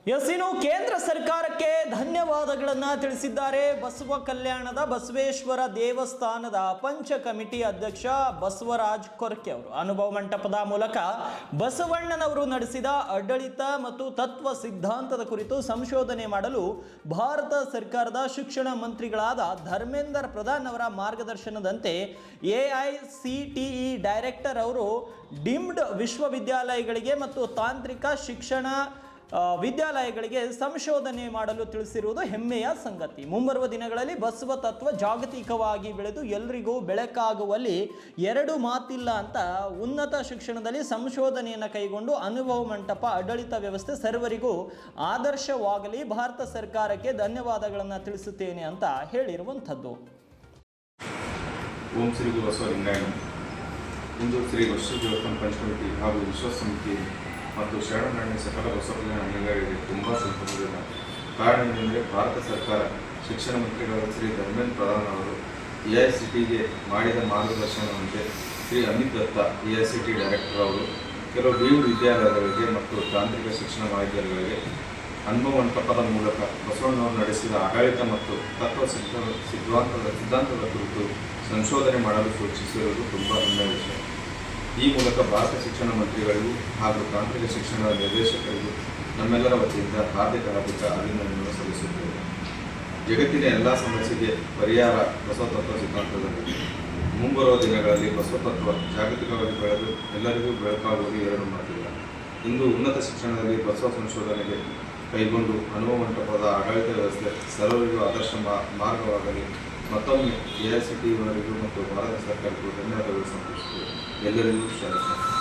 ಇನ್ನು ಕೇಂದ್ರ ಸರ್ಕಾರಕ್ಕೆ ಧನ್ಯವಾದಗಳನ್ನ ತಿಳಿಸಿದ್ದಾರೆ ಬಸವ ಕಲ್ಯಾಣದ ಬಸವೇಶ್ವರ ದೇವಸ್ಥಾನದ ಪಂಚ ಕಮಿಟಿ ಅಧ್ಯಕ್ಷ ಬಸವರಾಜ್ ಕೊರ್ಕೆ ಅವರು. ಅನುಭವ ಮಂಟಪದ ಮೂಲಕ ಬಸವಣ್ಣನವರು ನಡೆಸಿದ ಆಡಳಿತ ಮತ್ತು ತತ್ವ ಸಿದ್ಧಾಂತದ ಕುರಿತು ಸಂಶೋಧನೆ ಮಾಡಲು ಭಾರತ ಸರ್ಕಾರದ ಶಿಕ್ಷಣ ಮಂತ್ರಿಗಳಾದ ಧರ್ಮೇಂದ್ರ ಪ್ರಧಾನ್ ಅವರ ಮಾರ್ಗದರ್ಶನದಂತೆ AICTE ಡೈರೆಕ್ಟರ್ ಅವರು ಡೀಮ್ಡ್ ವಿಶ್ವವಿದ್ಯಾಲಯಗಳಿಗೆ ಮತ್ತು ತಾಂತ್ರಿಕ ಶಿಕ್ಷಣ ವಿದ್ಯಾಲಯಗಳಿಗೆ ಸಂಶೋಧನೆ ಮಾಡಲು ತಿಳಿಸಿರುವುದು ಹೆಮ್ಮೆಯ ಸಂಗತಿ. ಮುಂಬರುವ ದಿನಗಳಲ್ಲಿ ಬಸವ ತತ್ವ ಜಾಗತಿಕವಾಗಿ ಬೆಳೆದು ಎಲ್ಲರಿಗೂ ಬೆಳಕಾಗುವಲ್ಲಿ ಎರಡು ಮಾತಿಲ್ಲ ಅಂತ ಉನ್ನತ ಶಿಕ್ಷಣದಲ್ಲಿ ಸಂಶೋಧನೆಯನ್ನು ಕೈಗೊಂಡು ಅನುಭವ ಮಂಟಪ ಆಡಳಿತ ವ್ಯವಸ್ಥೆ ಸರ್ವರಿಗೂ ಆದರ್ಶವಾಗಲಿ, ಭಾರತ ಸರ್ಕಾರಕ್ಕೆ ಧನ್ಯವಾದಗಳನ್ನು ತಿಳಿಸುತ್ತೇನೆ ಅಂತ ಹೇಳಿರುವಂಥದ್ದು. ಓಂ ಶ್ರೀ ಗುರು ಬಸವಲಿಂಗಾಯ. ಇಂದು ಶ್ರೀ ಬಸವೇಶ್ವರ ಪಂಚಕಮಿಟಿ ಹಾಗೂ ವಿಶ್ವಸಮಿತಿ ಮತ್ತು ಶರಣನಾರಾಯಣ ಸಕಲ ಬಸವಕಲ್ಯಾಣ ಅಂಗಗಳಿಗೆ ತುಂಬ ಸಂತೋಷವಿಲ್ಲ. ಕಾರಣವೇನೆಂದರೆ ಭಾರತ ಸರ್ಕಾರ ಶಿಕ್ಷಣ ಮಂತ್ರಿಗಳಾದ ಶ್ರೀ ಧರ್ಮೇಂದ್ರ ಪ್ರಧಾನ್ ಅವರು AICTEಗೆ ಮಾಡಿದ ಮಾರ್ಗದರ್ಶನದಂತೆ ಶ್ರೀ ಅಮಿತ್ ದತ್ತ AICTE ಡೈರೆಕ್ಟರ್ ಅವರು ಕೆಲವು ಡೀಮ್ಡ್ ವಿದ್ಯಾಲಯಗಳಿಗೆ ಮತ್ತು ತಾಂತ್ರಿಕ ಶಿಕ್ಷಣ ಮಹಾವಿದ್ಯಾಲಯಗಳಿಗೆ ಅನುಭವ ಮಂಟಪದ ಮೂಲಕ ಬಸವಣ್ಣವರು ನಡೆಸಿದ ಆಡಳಿತ ಮತ್ತು ತತ್ವ ಸಿದ್ಧಾಂತದ ಕುರಿತು ಸಂಶೋಧನೆ ಮಾಡಲು ಸೂಚಿಸಿರುವುದು ತುಂಬ ಹೆಮ್ಮೆಯ ವಿಷಯ. ಈ ಮೂಲಕ ಭಾರತ ಶಿಕ್ಷಣ ಮಂತ್ರಿಗಳಿಗೂ ಹಾಗೂ ತಾಂತ್ರಿಕ ಶಿಕ್ಷಣದ ನಿರ್ದೇಶಕರಿಗೂ ನಮ್ಮೆಲ್ಲರ ವತಿಯಿಂದ ಹಾರ್ದಿಕ ಅಭಿನಂದನೆಯನ್ನು ಸಲ್ಲಿಸುತ್ತೇವೆ. ಜಗತ್ತಿನ ಎಲ್ಲ ಸಮಸ್ಯೆಗೆ ಪರಿಹಾರ ಬಸವ ತತ್ವ ಸಿದ್ಧಾಂತದಲ್ಲಿ. ಮುಂಬರುವ ದಿನಗಳಲ್ಲಿ ಬಸವ ತತ್ವ ಜಾಗತಿಕವಾಗಿ ಬೆಳೆದು ಎಲ್ಲರಿಗೂ ಬೆಳಕಾಗುವುದು ಎರಡು ಮಾತಿಲ್ಲ. ಇಂದು ಉನ್ನತ ಶಿಕ್ಷಣದಲ್ಲಿ ಬಸವ ಸಂಶೋಧನೆಗೆ ಕೈಗೊಂಡು ಅನುಭವ ಮಂಟಪದ ಆಡಳಿತ ವ್ಯವಸ್ಥೆ ಸರ್ವರಿಗೂ ಆದರ್ಶ ಮಾರ್ಗವಾಗಲಿ. ಮತ್ತೊಮ್ಮೆ AICTE ವರಿಗೂ ಮತ್ತು ಭಾರತ ಸರ್ಕಾರಕ್ಕೂ ಧನ್ಯವಾದಗಳು ಸಮರ್ಪಿಸುತ್ತೇವೆ. ಎಲ್ಲರಿಗೂ ಶ್ಲಾಘನೆ.